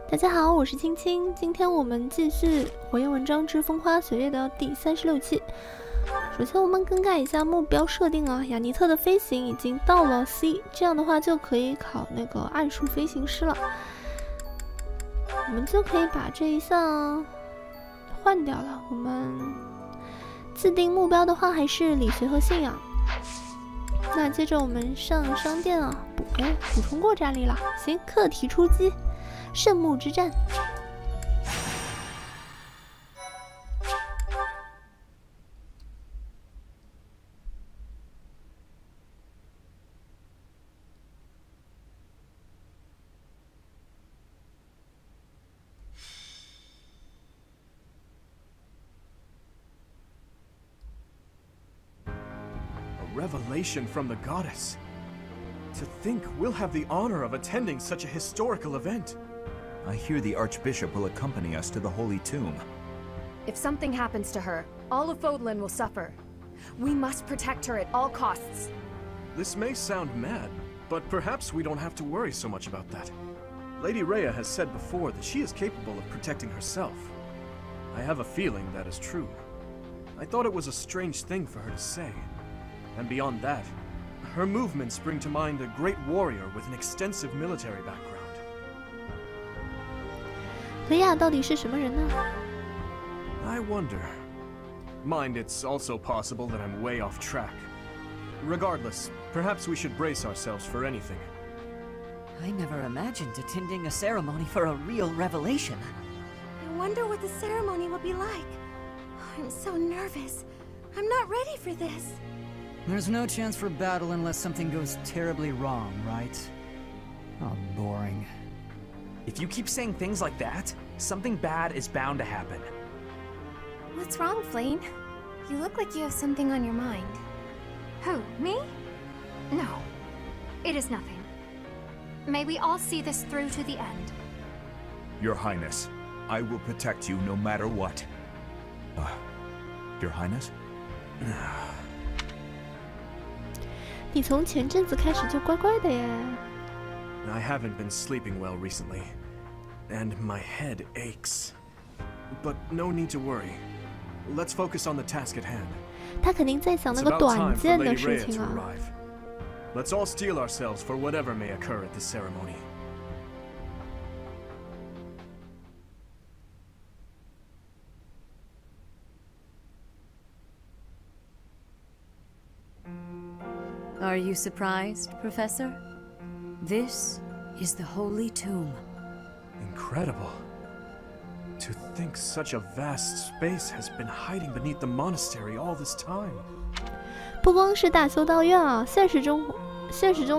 大家好，我是青青。今天我们继续《火焰纹章之风花雪月》的第36期。首先，我们更改一下目标设定啊，雅尼特的飞行已经到了 C， 这样的话就可以考那个暗术飞行师了。我们就可以把这一项换掉了。我们自定目标的话还是理学和信仰。那接着我们上商店啊，补充过战力了。行，课题出击。 圣墓之战。A revelation from the goddess. To think we'll have the honor of attending such a historical event. I hear the Archbishop will accompany us to the Holy Tomb. If something happens to her, all of Fodlan will suffer. We must protect her at all costs. This may sound mad, but perhaps we don't have to worry so much about that. Lady Rhea has said before that she is capable of protecting herself. I have a feeling that is true. I thought it was a strange thing for her to say. And beyond that, her movements bring to mind a great warrior with an extensive military background. 雷亚到底是什么人呢 I wonder. Mind, it's also possible that I'm way off track. Regardless, perhaps we should brace ourselves for anything. I never imagined attending a ceremony for a real revelation. I wonder what the ceremony will be like. I'm so nervous. I'm not ready for this. There's no chance for battle unless something goes terribly wrong, right? Oh, boring. If you keep saying things like that, something bad is bound to happen. What's wrong, Flame? You look like you have something on your mind. Who, me? No. It is nothing. May we all see this through to the end. Your Highness, I will protect you no matter what. Your Highness? 你从前阵子开始就乖乖的耶。 I haven't been sleeping well recently, and my head aches. But no need to worry. Let's focus on the task at hand. 他肯定在想那 It's 个 about 短 time for 剑的 Lady 事 Rhea 情 to 啊。 arrive. Let's all steel ourselves for whatever may occur at the ceremony. Are you surprised, Professor? This is the Holy Tomb. Incredible. To think such a vast space has been hiding beneath the monastery all this time. 不光是大修道院啊，现实中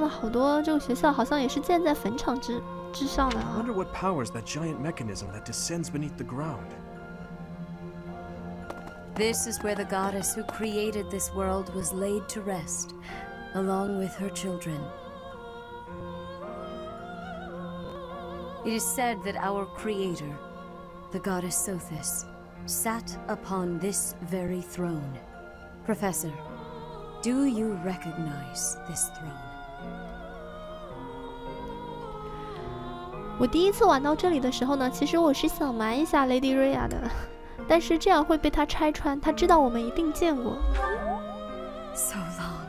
的好多这个学校好像也是建在坟场之上的 I 啊。 wonder what powers that giant mechanism that descends beneath the ground. This is where the goddess who created this world was laid to rest, along with her children. It is said that our creator, the goddess Sothis, sat upon this very throne. Professor, do you recognize this throne? 我第一次玩到这里的时候呢，其实我是想瞒一下 Lady Rhea 的，但是这样会被她拆穿，她知道我们一定见过。 So long.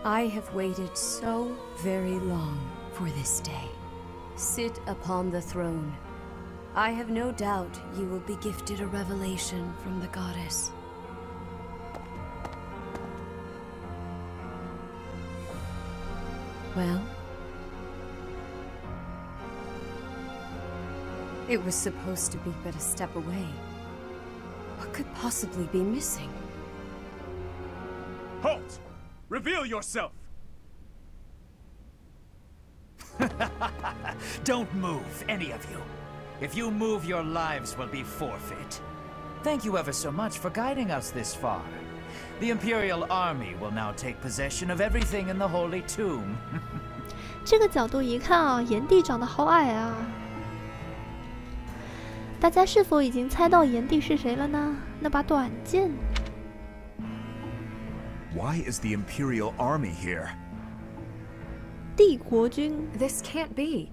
I have waited so very long for this day. Sit upon the throne. I have no doubt you will be gifted a revelation from the goddess. Well? It was supposed to be but a step away. What could possibly be missing? Halt! Reveal yourself! Don't move, any of you. If you move, your lives will be forfeit. Thank you ever so much for guiding us this far. The Imperial Army will now take possession of everything in the Holy Tomb. 这个角度一看啊，炎帝长得好矮啊。大家是否已经猜到炎帝是谁了呢？那把短剑。 Why is the Imperial Army here? 帝国军。 This can't be.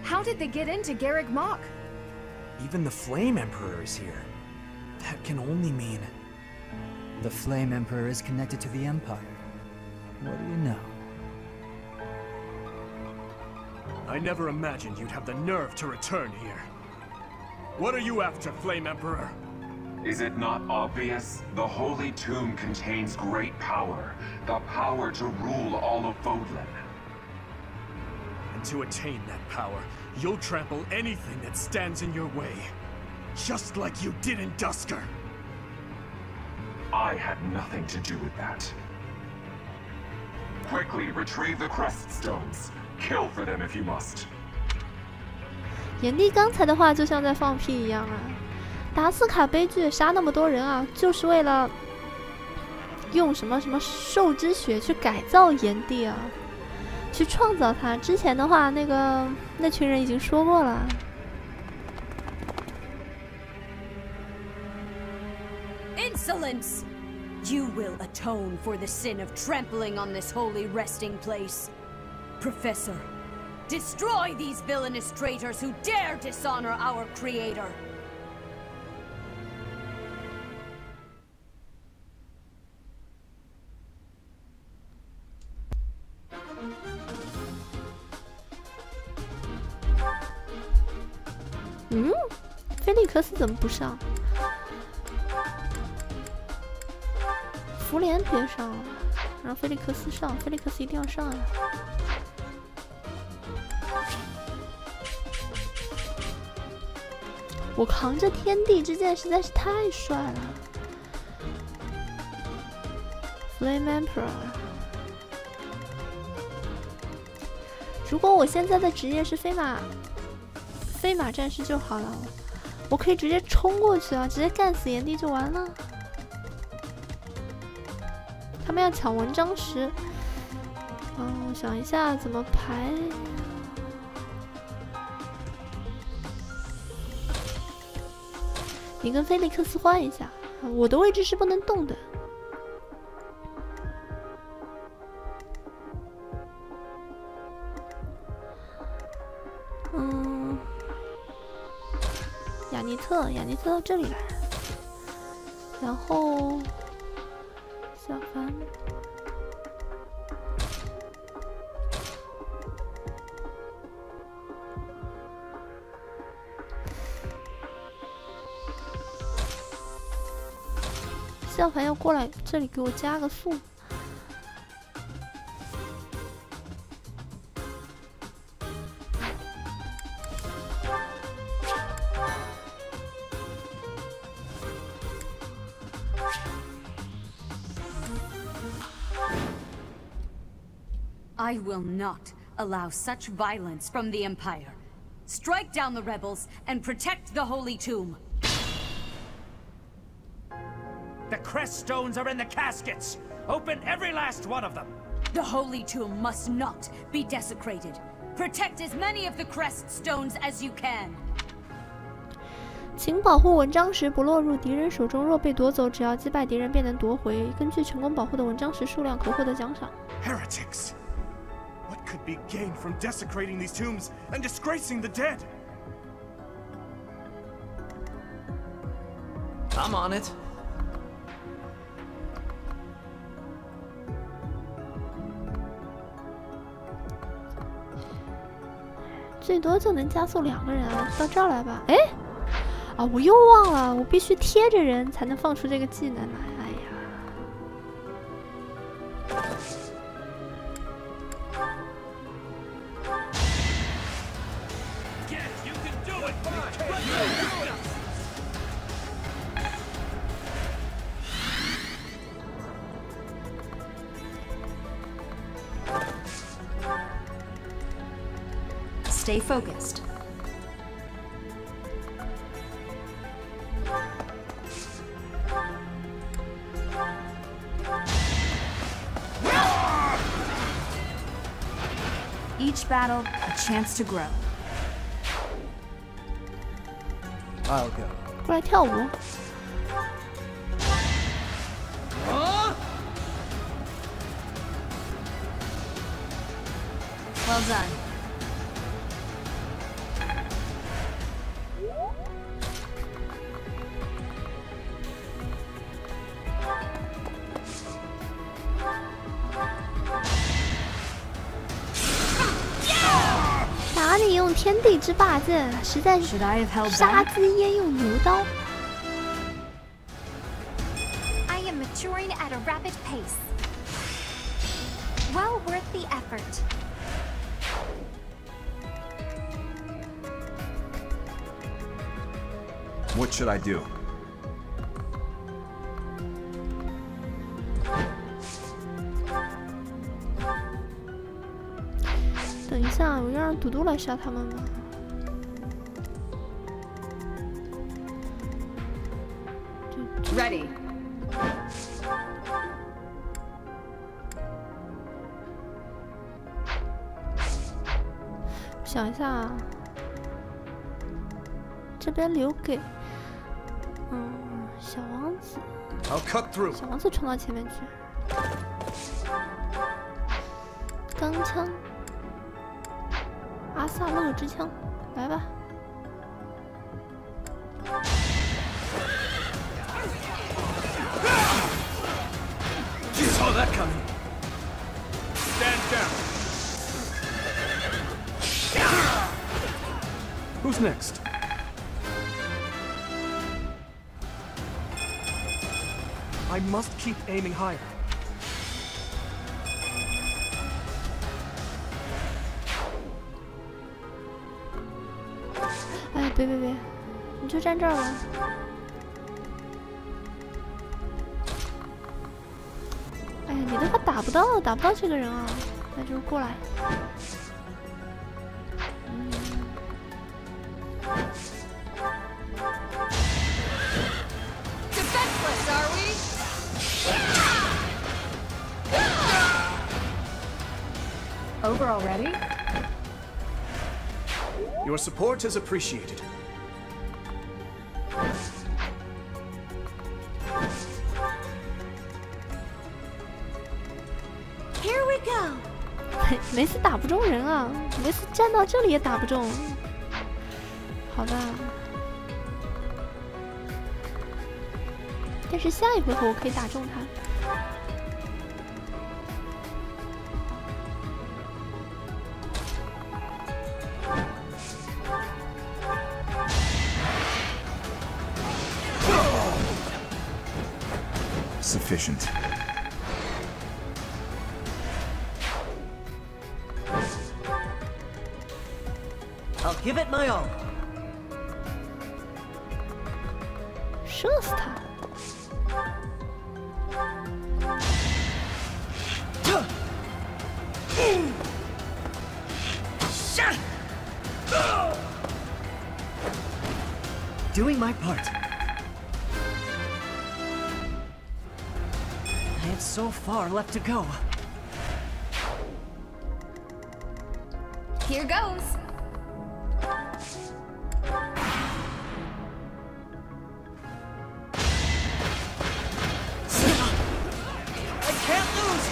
How did they get into Garreg Mach? Even the Flame Emperor is here. That can only mean... The Flame Emperor is connected to the Empire. What do you know? I never imagined you'd have the nerve to return here. What are you after, Flame Emperor? Is it not obvious? The Holy Tomb contains great power. The power to rule all of Fodlan. And to attain that power, you'll trample anything that stands in your way. Just like you did in Dusker. I had nothing to do with that. Quickly retrieve the crest stones. Kill for them if you must. 炎帝刚才的话就像在放屁一样啊！达斯卡悲剧杀那么多人啊，就是为了用什么兽之血去改造炎帝啊，去创造他。之前的话，那群人已经说过了。 Insolence! You will atone for the sin of trampling on this holy resting place. Professor, destroy these villainous traitors who dare dishonor our creator. Hmm? 菲利克斯怎么不上？ 福莲别上了，让菲利克斯上，菲利克斯一定要上呀！我扛着天地之剑实在是太帅了 ，Flame Emperor。如果我现在的职业是飞马战士就好了，我可以直接冲过去啊，直接干死炎帝就完了。 他们要抢纹章石，我想一下怎么排。你跟菲利克斯换一下，我的位置是不能动的。雅尼特到这里来了，然后。 小凡，小凡要过来这里给我加个速。I will not allow such violence from the Empire. Strike down the rebels and protect the Holy Tomb. The crest stones are in the caskets! Open every last one of them! The Holy Tomb must not be desecrated. Protect as many of the crest stones as you can. 请保护纹章石不落入敌人手中，若被夺走，只要击败敌人便能夺回。根据成功保护的纹章石数量，可获得奖赏。 Heretics! What could be gained from desecrating these tombs and disgracing the dead? I'm on it. 最多就能加速2个人啊！到这儿来吧。哎，啊，我又忘了，我必须贴着人才能放出这个技能来。哎呀。 Stay focused. Each battle, a chance to grow. I'll go. 过来跳舞。 Huh? Well done. 哪里用天地之霸剑，实在是杀鸡焉用牛刀。 I am maturing at a rapid pace. Well worth the effort. What should I do? 等一下，我要让嘟嘟来杀他们吗？Ready. 想一下啊，这边留给小王子。I'll cut through. 小王子冲到前面去。钢枪，阿萨勒之枪，来吧。 You saw that coming. Stand down. Who's next? I must keep aiming higher. 哎，别，你就站这儿吧。 哎呀，你的话打不到这个人啊，那就过来。Defenseless, are we? Over already? Your support is appreciated. Here we go. 每次打不中人啊，每次站到这里也打不中。好吧，但是下一回合我可以打中他。 Sufficient. I'll give it my all. 射死他！ Doing my part. I have so far left to go. Here goes. I can't lose.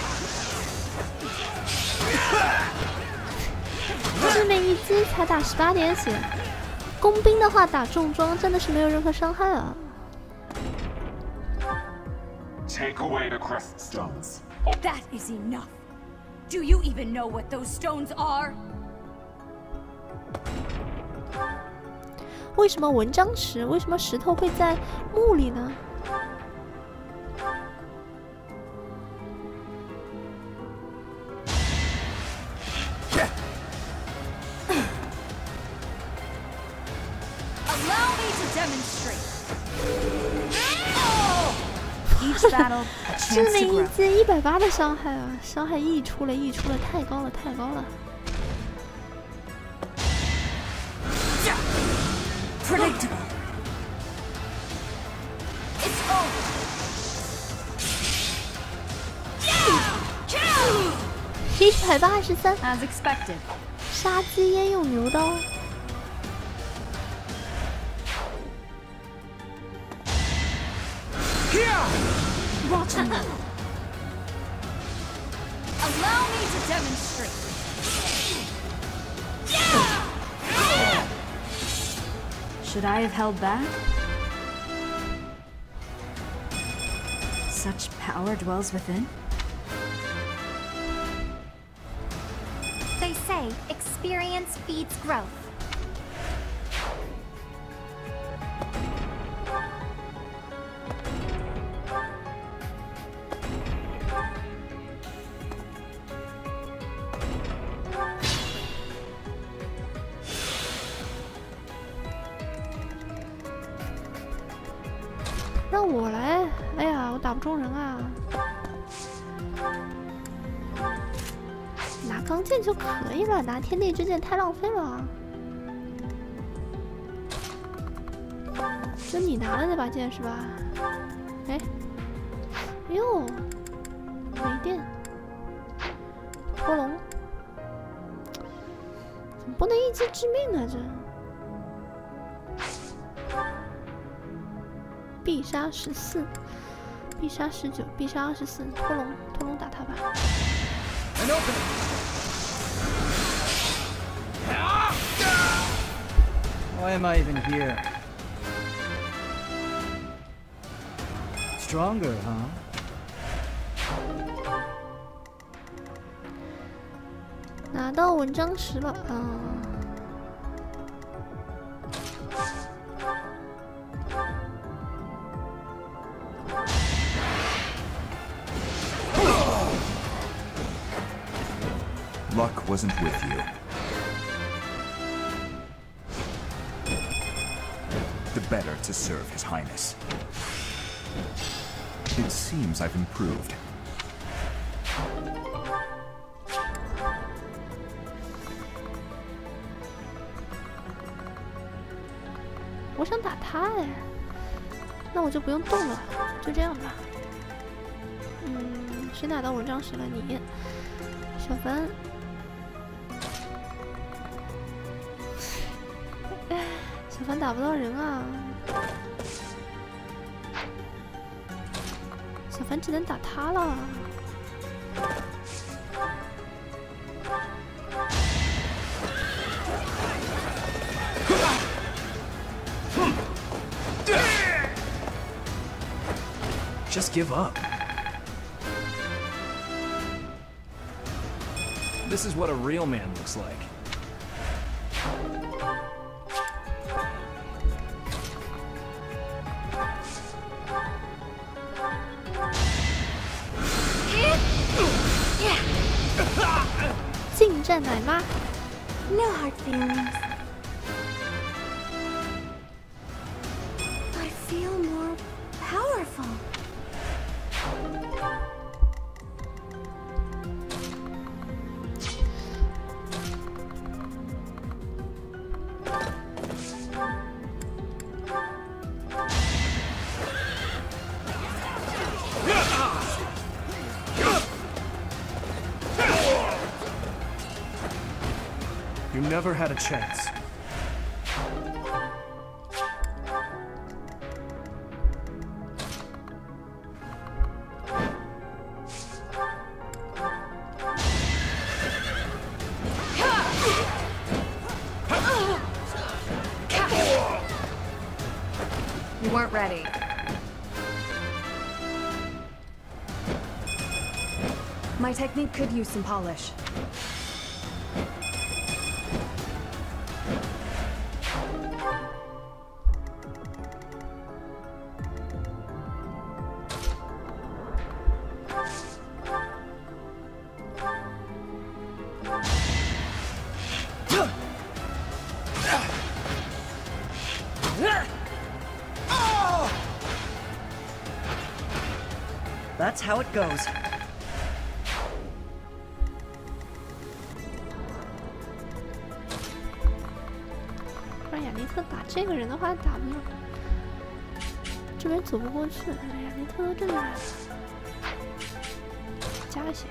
致命一击才打18点血，工兵的话打重装真的是没有任何伤害啊。 Take away the crest stones. That is enough. Do you even know what those stones are? 为什么文章石？为什么石头会在墓里呢？ Allow me to demonstrate. Each battle, a 致 chance 命 to 一 grow. 击180的伤害啊！伤害溢出了，太高了，太高了！ Predictable. It's over.183， As expected. 杀鸡焉用牛刀？ Watch me. Allow me to demonstrate. Should I have held back? Such power dwells within? They say experience feeds growth.让我来！哎呀，我打不中人啊！拿钢剑就可以了，拿天地之剑太浪费了。就你拿的那把剑是吧？哎，哎呦，没电，波龙，怎么不能一击致命呢？这必杀14，必杀19，必杀24，拖龙打他吧。Why am I even here? Stronger, huh? 拿到文章石了啊！Luck wasn't with you. The better to serve His Highness. It seems I've improved. 我想打他哎，那我就不用动了，就这样吧。谁拿到文章石了？你，小凡。小凡打不到人啊，小凡只能打他了。Just give up. This is what a real man looks like. Yeah. 近战奶妈 No hard feelings. I feel more powerful. You never had a chance. You weren't ready. My technique could use some polish. That's how it goes. 不然雅尼特打这个人的话打不了，这边走不过去。雅尼特都这里来了，加个血。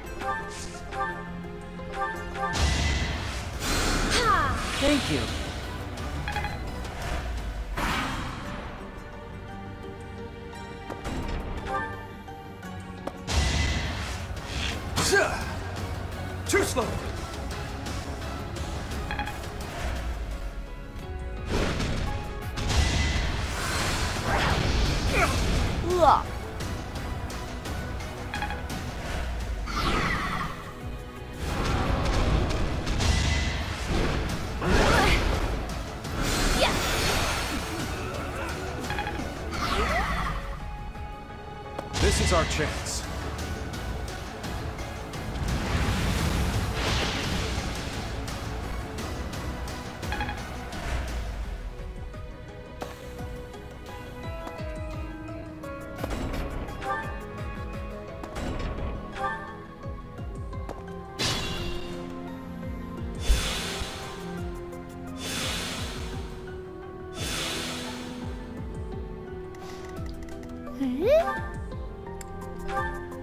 Thank you. Too slow. 个。This is our chance.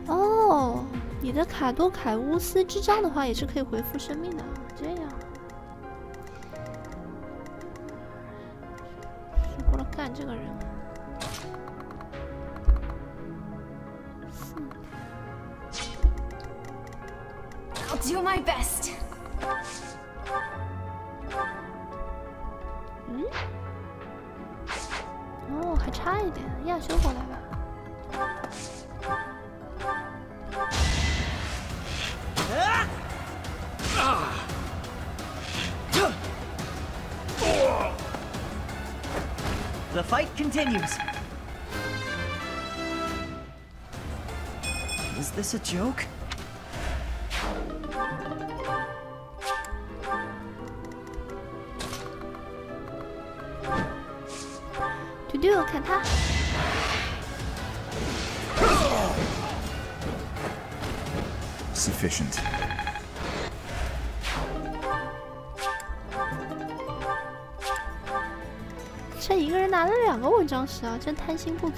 哦，你的卡多凯乌斯之杖的话也是可以恢复生命的，这样。谁过来干这个人啊？I'll do my best. 嗯？哦，还差一点，亚修过来吧。The fight continues. Is this a joke? Do 看他。Sufficient. 这一个人拿了2个文章石啊，真贪心不足。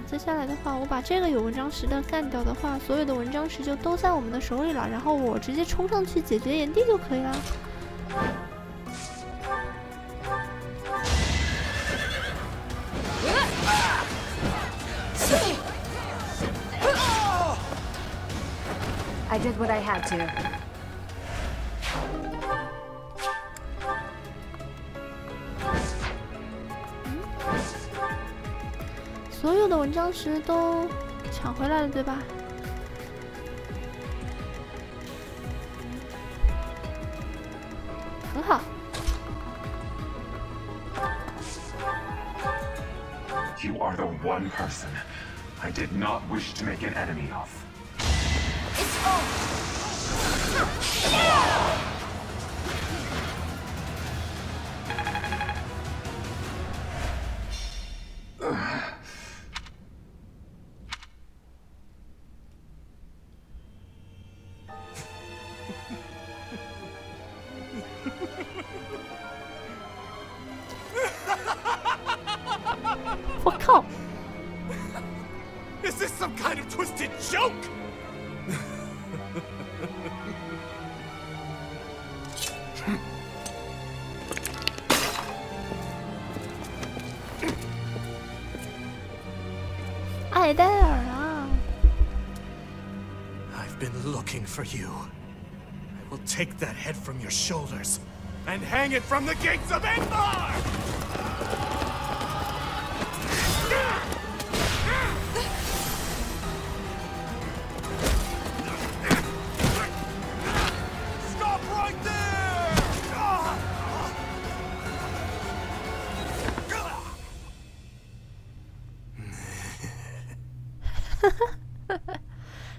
接下来的话，我把这个有文章石的干掉的话，所有的文章石就都在我们的手里了，然后我直接冲上去解决炎帝就可以了。I did what I had to. 所有的文章石都抢回来了，对吧？很好。You are the one person I did not wish to make an enemy of. Is this some kind of twisted joke? 艾戴尔啊 I've been looking for you. I will take that head from your shoulders and hang it from the gates of Endor! Stop right there!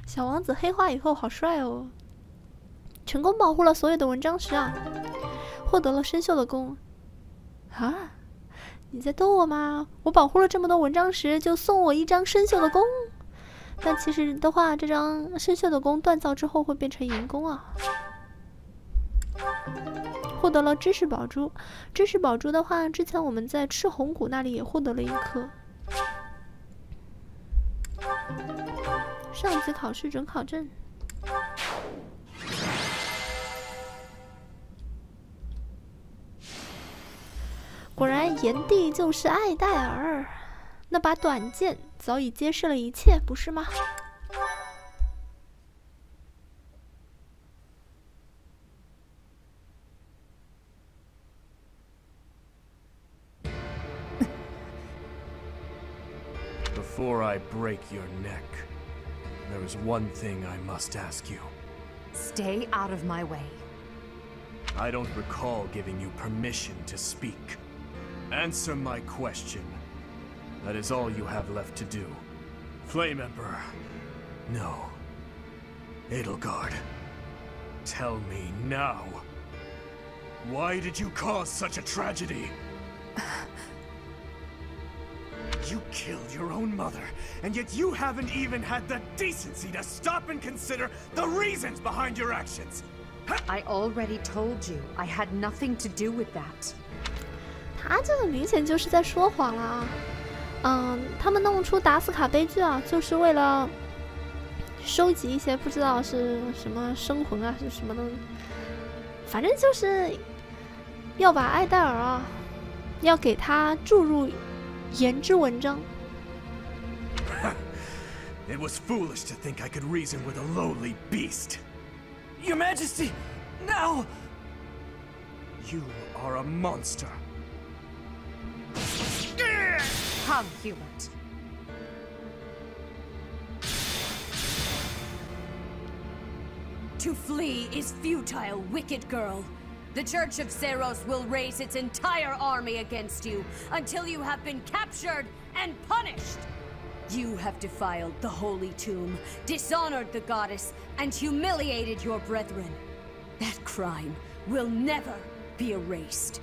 小王子黑化以后好帅哦！成功保护了所有的文章石啊，获得了生锈的弓。啊！你在逗我吗？我保护了这么多文章石，就送我一张生锈的弓。但其实的话，这张生锈的弓锻造之后会变成银弓啊。获得了知识宝珠，知识宝珠的话，之前我们在赤红谷那里也获得了1颗。上级考试准考证。果然，炎帝就是艾戴尔。那把短剑早已揭示了一切，不是吗？ Before I break your neck, there is one thing I must ask you. Stay out of my way. I don't recall giving you permission to speak. Answer my question. That is all you have left to do. Flame Emperor. No. Edelgard. Tell me now. Why did you cause such a tragedy? You killed your own mother, and yet you haven't even had the decency to stop and consider the reasons behind your actions. I already told you, I had nothing to do with that. 他这个明显就是在说谎了啊！他们弄出达斯卡悲剧啊，就是为了收集一些不知道是什么生魂啊，是什么的，反正就是要把艾戴尔啊，要给他注入言之文章。It was foolish to think I could reason with a lowly beast. Your Majesty, no! You are a monster. Come, Hubert. To flee is futile, wicked girl. The Church of Seros will raise its entire army against you until you have been captured and punished. You have defiled the holy tomb, dishonored the goddess, and humiliated your brethren. That crime will never be erased.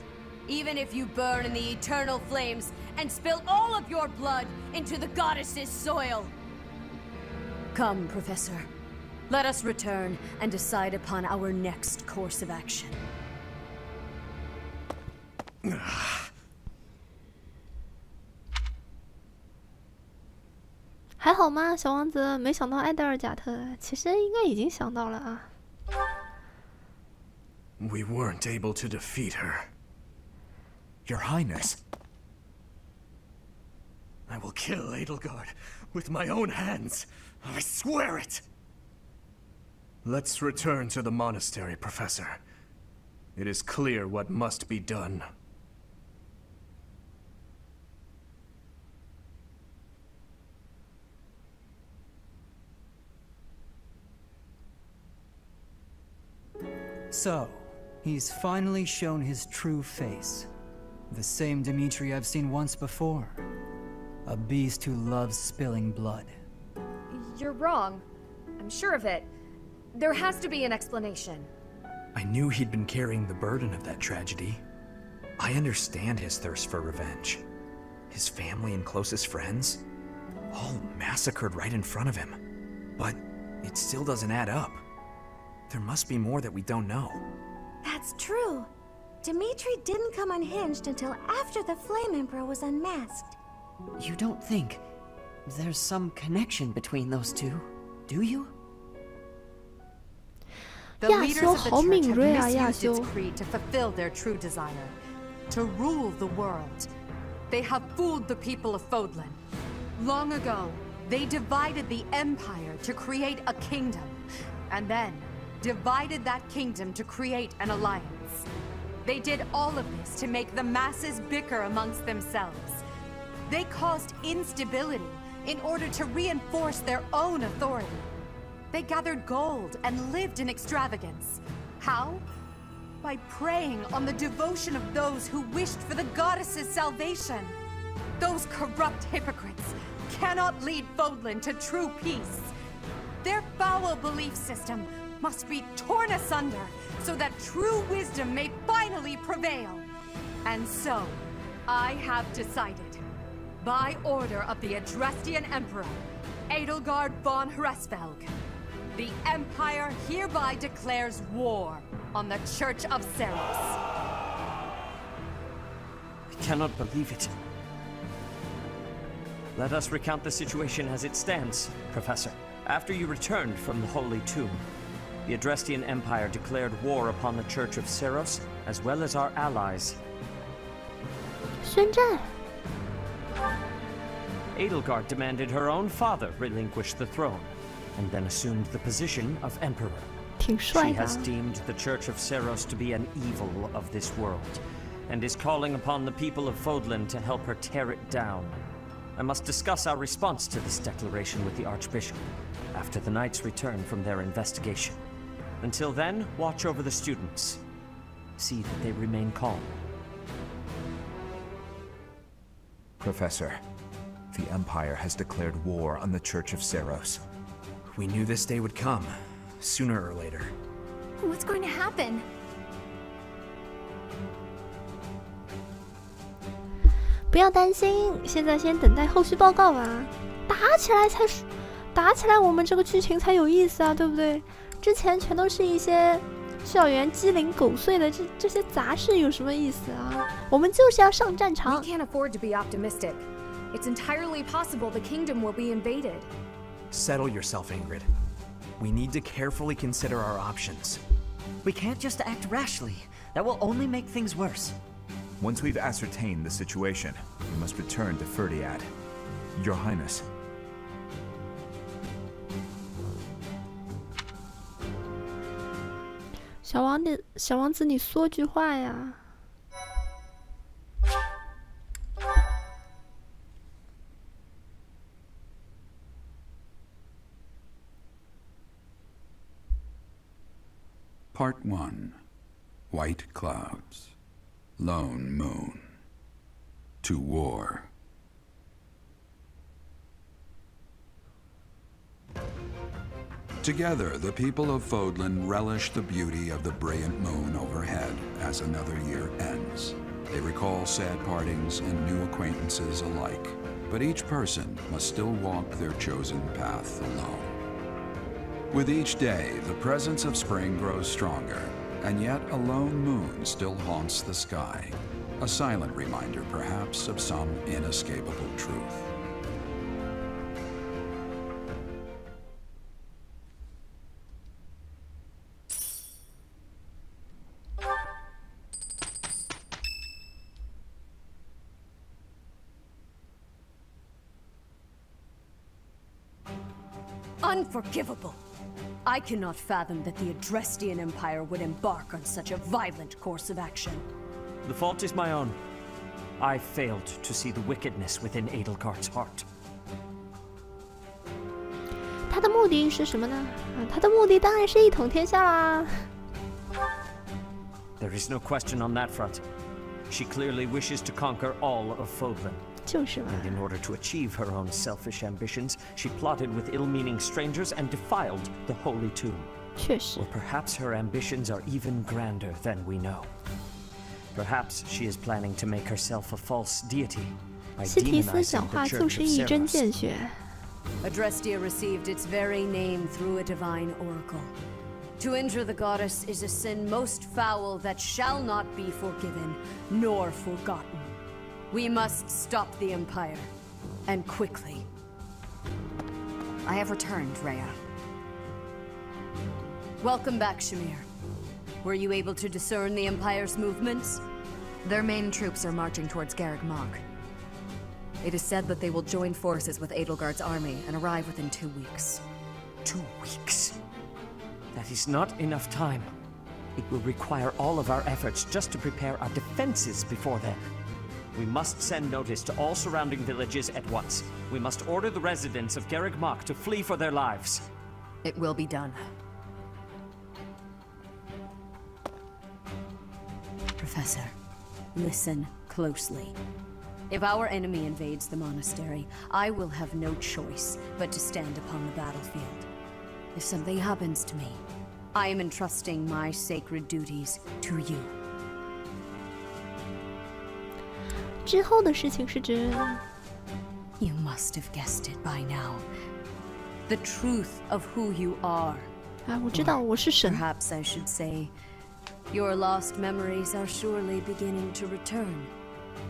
Even if you burn in the eternal flames and spill all of your blood into the goddess's soil. Come, Professor. Let us return and decide upon our next course of action. 还好吗，小王子？没想到艾德尔贾特，其实应该已经想到了啊。We weren't able to defeat her. Your Highness. I will kill Edelgard with my own hands. I swear it. Let's return to the monastery, Professor. It is clear what must be done. So, he's finally shown his true face. The same Dimitri I've seen once before. A beast who loves spilling blood. You're wrong. I'm sure of it. There has to be an explanation. I knew he'd been carrying the burden of that tragedy. I understand his thirst for revenge. His family and closest friends, all massacred right in front of him. But it still doesn't add up. There must be more that we don't know. That's true. Dimitri didn't come unhinged until after the Flame Emperor was unmasked. You don't think there's some connection between those two, do you? The leaders of the church have misused its creed to fulfill their true desire, to rule the world. They have fooled the people of Fodlan. Long ago, they divided the Empire to create a kingdom, and then divided that kingdom to create an alliance. They did all of this to make the masses bicker amongst themselves. They caused instability in order to reinforce their own authority. They gathered gold and lived in extravagance. How? By preying on the devotion of those who wished for the goddess's salvation. Those corrupt hypocrites cannot lead Fodlan to true peace. Their foul belief system must be torn asunder so that true wisdom may finally prevail. And so, I have decided, by order of the Adrestian Emperor, Edelgard von Hresvelg, the Empire hereby declares war on the Church of Seros. I cannot believe it. Let us recount the situation as it stands, Professor. After you returned from the Holy Tomb, the Adrestian Empire declared war upon the Church of Seros, as well as our allies. 宣战。 Edelgard demanded her own father relinquish the throne, and then assumed the position of Emperor. She has deemed the Church of Seros to be an evil of this world, and is calling upon the people of Fodlan to help her tear it down. I must discuss our response to this declaration with the Archbishop after the Knights return from their investigation. Until then, watch over the students. See that they remain calm. Professor, the Empire has declared war on the Church of Seiros. We knew this day would come, sooner or later. What's going to happen? 不要担心，现在先等待后续报告吧。打起来，我们这个剧情才有意思啊，对不对？之前全都是一些校园鸡零狗碎的这些杂事，有什么意思啊？我们就是要上战场。We can't afford to be optimistic. It's entirely possible the kingdom will be invaded. Settle yourself, Ingrid. We need to carefully consider our options. We can't just act rashly. That will only make things worse. Once we've ascertained the situation, we must return to Ferdiad. Your Highness. “小王子，你说句话呀！” Part 1. White Clouds. Lone Moon. To War. Together, the people of Fodlan relish the beauty of the brilliant moon overhead as another year ends. They recall sad partings and new acquaintances alike, but each person must still walk their chosen path alone. With each day, the presence of spring grows stronger, and yet a lone moon still haunts the sky, a silent reminder perhaps of some inescapable truth. Unforgivable! I cannot fathom that the Adrestian Empire would embark on such a violent course of action. The fault is my own. I failed to see the wickedness within Edelgard's heart. 他的目的是什么呢？他的目的当然是一统天下啦。There is no question on that front. She clearly wishes to conquer all of Fodlan. 就是嘛。 And in order to achieve her own selfish ambitions, she plotted with ill-meaning strangers and defiled the Holy Tomb. 确实。 Or perhaps her ambitions are even grander than we know. Perhaps she is planning to make herself a false deity by demonizing the Church of Seiros. Adrestia received its very name through a divine oracle. To injure the goddess is a sin most foul that shall not be forgiven nor forgotten. We must stop the Empire, and quickly. I have returned, Rhea. Welcome back, Shamir. Were you able to discern the Empire's movements? Their main troops are marching towards Garreg Mach. It is said that they will join forces with Edelgard's army and arrive within 2 weeks. 2 weeks? That is not enough time. It will require all of our efforts just to prepare our defenses before then. We must send notice to all surrounding villages at once. We must order the residents of Garreg Mach to flee for their lives. It will be done. Professor, listen closely. If our enemy invades the monastery, I will have no choice but to stand upon the battlefield. If something happens to me, I am entrusting my sacred duties to you. 之后的事情是指 You must have guessed it by now. The truth of who you are. 我知道我是神。 Perhaps I should say, your lost memories are surely beginning to return.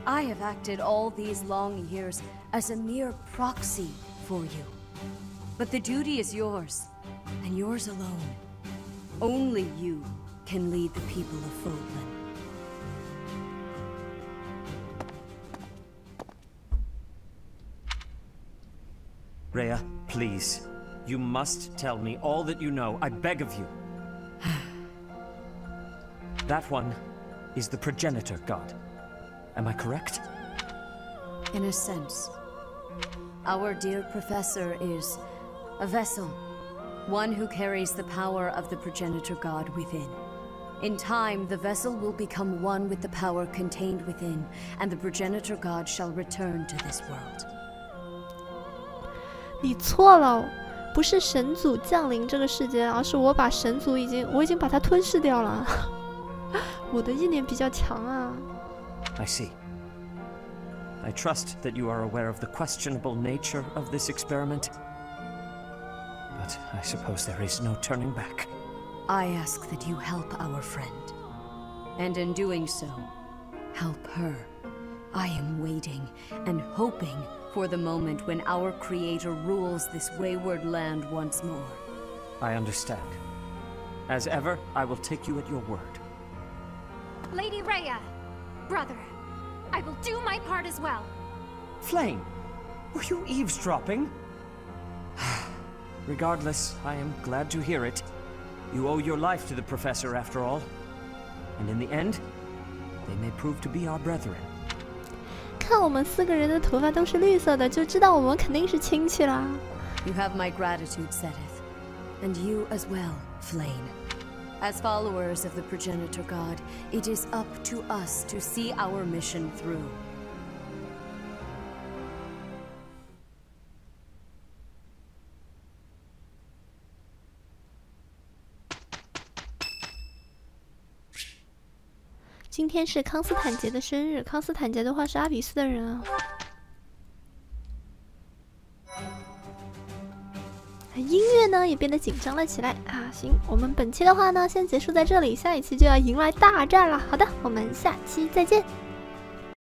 I have acted all these long years as a mere proxy for you. But the duty is yours, and yours alone. Only you can lead the people of Fodlan. Rhea, please. You must tell me all that you know. I beg of you. That one is the progenitor god. Am I correct? In a sense. Our dear professor is a vessel, one who carries the power of the progenitor god within. In time, the vessel will become one with the power contained within, and the progenitor god shall return to this world. 你错了，不是神族降临这个世界，而是我把神族已经把它吞噬掉了。我的意念比较强啊。I see. I trust that you are aware of the questionable nature of this experiment. But I suppose there is no turning back. I ask that you help our friend. And in doing so, help her. I am waiting and hoping for the moment when our creator rules this wayward land once more. I understand. As ever, I will take you at your word. Lady Rhea, brother, I will do my part as well. Flame, were you eavesdropping? Regardless, I am glad to hear it. You owe your life to the professor after all. And in the end, they may prove to be our brethren. 看我们4个人的头发都是绿色的，就知道我们肯定是亲戚啦。You have my gratitude, Sedith. And you as well, Flame. As followers of the progenitor god, it is up to us to see our mission through. 今天是康斯坦杰的生日，康斯坦杰的话是阿比斯的人啊。音乐呢也变得紧张了起来啊！行，我们本期的话呢先结束在这里，下一期就要迎来大战了。好的，我们下期再见。